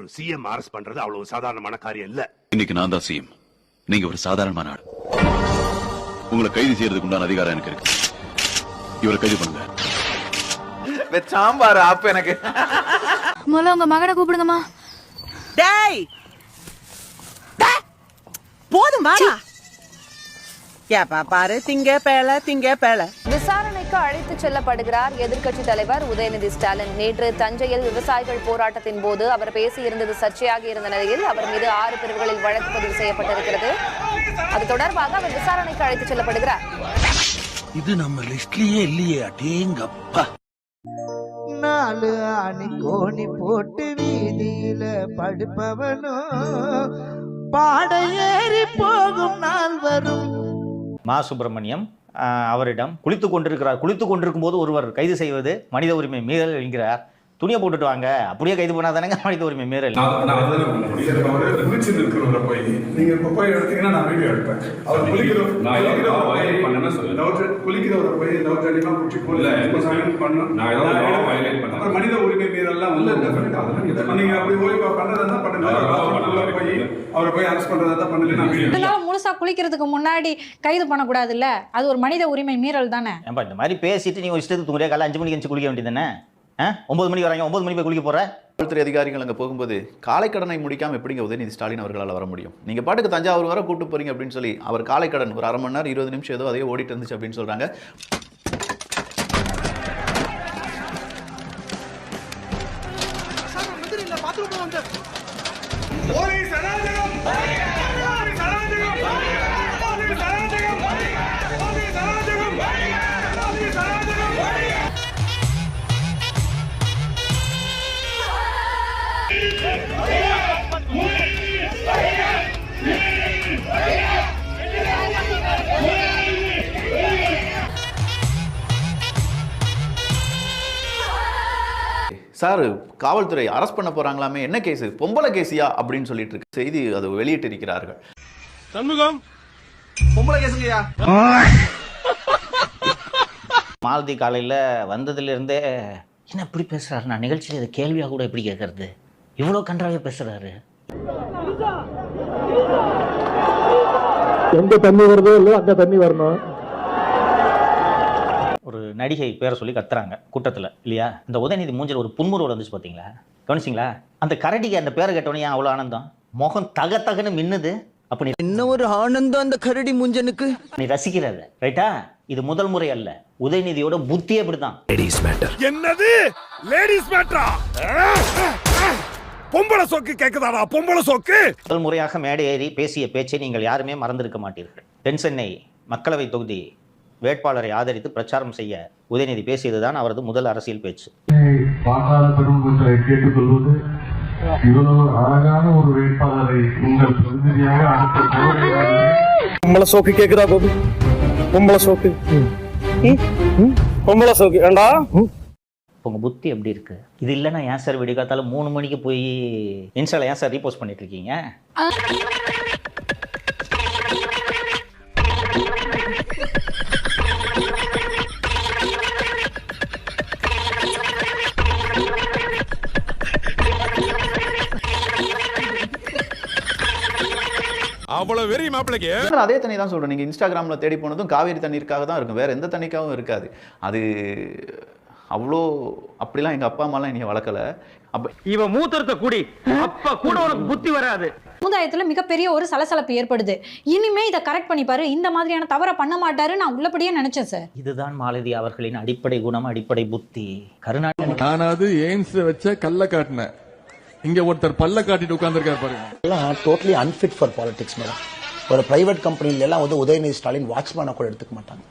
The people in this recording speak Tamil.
ஒரு சிஎம் அரஸ்ட் பண்றது அவ்வளவு சாதாரணமான காரியம் இல்ல. இன்னைக்கு நான் தான் சிஎம், நீங்க ஒரு சாதாரணமான ஆள். உங்களை கைது செய்யறதுக்கு உண்டான அதிகாரம் எனக்கு இருக்கு. இவரை கைது பண்ணுங்க. சாம்பார் ஆப் எனக்கு முதல்ல உங்க மகனை கூப்பிடுங்கம்மா. டேய் போதும் வாடா. ஏப்பா பாரு திங்க பேல. விசாரணைக்கு அழைத்து செல்லப்படுகிறார் எதிர்க்கட்சி தலைவர் உதயநிதி ஸ்டாலின். நேற்று தஞ்சையில் விவசாயிகள் போராட்டத்தின் போது அவர் பேசியிருந்தது சர்ச்சையாக இருந்த நிலையில் அவர் மீது 6 பிரிவுகளில் வழக்கு பதிவு செய்யப்பட்டிருக்கிறது. அது தொடர்பாக அவர் விசாரணைக்கு அழைத்து செல்லப்படுகிறார். இது நம்ம லிஸ்ட்லயே இல்லையே. அடேங்கப்பா. 4 ஆணி கோணி போட்டு வீதியில படுப்பவனோ பாட ஏறி போகும் நாள் வரும். மா சுப்பிரமணியம் அவரிடம் குளித்துக் கொண்டிருக்கும் போது ஒருவர் கைது செய்வது மனித உரிமை மீறல் என்கிறார். துணியை போட்டுட்டு வாங்க, அப்படியே கைது பண்ணாதானங்க மனித உரிமை மீறல். முழுசா குளிக்கிறதுக்கு முன்னாடி கைது பண்ணக்கூடாது இல்ல? அது ஒரு மனித உரிமை மீறல் தானே. இந்த மாதிரி பேசிட்டு நீங்க இஷ்டத்துக்கு தூங்குறியா? காலை 5 மணிக்கு குளிக்க வேண்டியது தானே? 9 மணிக்கு வராங்க, 9 மணிக்கு போய் குளிக்க போற. காவல்துறை அதிகாரிகள் அங்கே போகும்போது காலை கடனை முடிக்காம எப்படிங்க உதயநிதி ஸ்டாலின் அவர்களால் வர முடியும்? நீங்க பாட்டுக்கு தஞ்சாவூர் வர கூட்டு போறீங்க அப்படின்னு சொல்லி அவர் காலை கடன் ஒரு 1/2 மணி நேரம் 20 நிமிஷம் ஏதோ அதே ஓடிட்டு இருந்துச்சு அப்படின்னு சொல்றாங்க. சார், காவல்துறை அரெஸ்ட் பண்ண போறாங்களாமே, என்ன கேஸ்? பொம்பளை கேசியா அப்படின்னு சொல்லிட்டு இருக்கு செய்தி அது வெளியிட்டு இருக்கிறார்கள். சண்முகம் பொம்பளை கேசுங்கயா. மாலதி காலையில வந்ததுல இருந்தே என்ன இப்படி பேசுறாரு? நான் நிகழ்ச்சியில் இதை கேள்வியாக கூட எப்படி கேட்கறது? இவ்வளவு கன்றாவே பேசுறாரு. எந்த தண்ணி வருதோ இல்லையோ அந்த தண்ணி வரணும். ஒரு நடிகை பேரை சொல்லி கத்துறாங்க கூட்டத்தில் இல்லையா? இந்த உதயநிதி மூஞ்சில் ஒரு புன்முறுவல் வந்துச்சு பார்த்தீங்களா? கவனிச்சிங்களா? அந்த கரடிக்கு அந்த பேரை கேட்டோன்னே ஏன் அவ்வளோ ஆனந்தம்? முகம் தகன்னு மின்னுது. அப்படி என்ன ஒரு ஆனந்தம் அந்த கரடி முஞ்சனுக்கு. நீ ரசிக்கிறாரு ரைட்டா? இது முதல் முறை அல்ல. உதயநிதியோட புத்தியே அப்படிதான். Ladies matter. என்னது லேடிஸ் மேட்டரா? பொம்பளை சோக்கு கேக்குதாடா? பொம்பளை சோக்கு. முதல் முறையாக மேடை ஏறி பேசிய பேச்சை நீங்கள் யாருமே மறந்திருக்க மாட்டீர்கள். தென்சென்னை மக்களவை தொகுதி வேட்பாளரை ஆதரித்து பிரச்சாரம் செய்ய உதயநிதி பேசியதுதான் அவரது முதல் அரசியல் பேச்சு. கேட்டுக்கொள்வது இவ்வளவு அழகான ஒரு வேட்பாளரை உங்கள் பிரதிநிதியாக பொம்பளை சோக்கு கேக்குதா பாபு? பொம்பளை சோக்கு ஏண்டா? உங்க புத்தி எப்படி இருக்கு? இது இல்லைன்னா ஏன் சார் விடிகாத்தால 3 மணிக்கு போய் இன்ஸ்டால ஏன் சார் ரீபோஸ்ட் பண்ணிட்டு இருக்கீங்க? அவ்வளவு வெறி மாப்பிளைக்கு. அதே தண்ணி தான் சொல்றேன். நீங்க இன்ஸ்டாகிராம்ல தேடி போனதும் காவேரி தண்ணீருக்காக தான் இருக்கும், வேற எந்த தண்ணிக்காகவும் இருக்காது. அது அவ்வளோ அப்படிலாம் எங்க அப்பா அம்மாலாம் நீங்க வளர்க்கல. இவன் மூத்தரத்தை கூடி அப்ப கூட உனக்கு புத்தி வராது. சமுதாயத்துல மிகப்பெரிய ஒரு சலசலப்பு ஏற்படுது. இனிமே இதை கரெக்ட் பண்ணிப்பாரு, இந்த மாதிரியான தவற பண்ண மாட்டாரு நான் உள்ளபடியே நினைச்சேன் சார். இதுதான் மாலதி அவர்களின் அடிப்படை குணம், அடிப்படை புத்தி. கருணாநிதி நானாவது எய்ம்ஸ் வச்ச கல்ல காட்டினேன். இங்க ஒருத்தர் பல்ல காட்டிட்டு உட்கார்ந்துருக்காரு பாருங்க. Totally unfit for politics madam. ஒரு பிரைவேட் கம்பெனில எல்லாம் உதயநிதி ஸ்டாலின் வாட்ச்மேனை கூட எடுத்துக்க மாட்டாங்க.